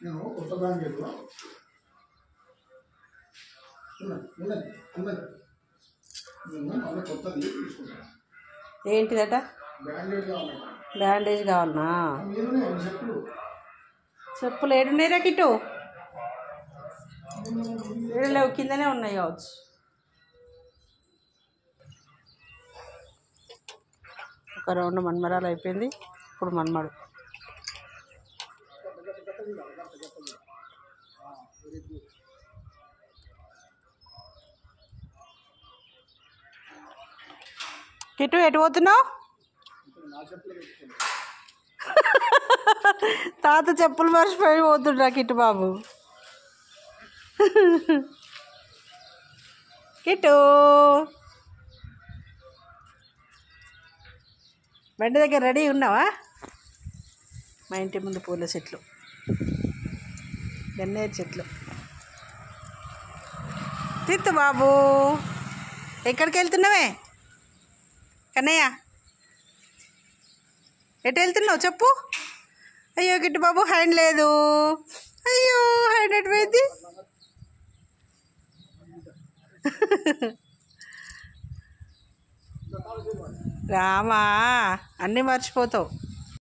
నేను కొత్త బ్రాంకెట్లో కొత్తది తీసుకుంటాను. ఏంటిదట? బ్యాండేజ్ కావాలన్నా? చెప్పులు ఏడున్నాయిరా కిట్టు? ఏడలేవు, కిందనే ఉన్నాయి కావచ్చు. ఒక రౌండ్ మన్మరాలు అయిపోయింది, ఇప్పుడు మన్మడు. కిట్టు ఎటు పోతున్నావు? తాత చెప్పులు మర్చిపోయి పోతుండ్రా కిట్టు బాబు. కిట్టు బండి దగ్గర రెడీ ఉన్నావా? మా ఇంటి ముందు పూల చెట్లు, గన్నేరు చెట్లు. తిత్తు బాబు, ఎక్కడికి వెళ్తున్నావే కన్నయ్య? ఎటు వెళ్తున్నావు చెప్పు? అయ్యో కిట్టు బాబు హ్యాండ్ లేదు. అయ్యో హ్యాండ్ ఎటు పోయింది? రామా, అన్నీ మర్చిపోతావు.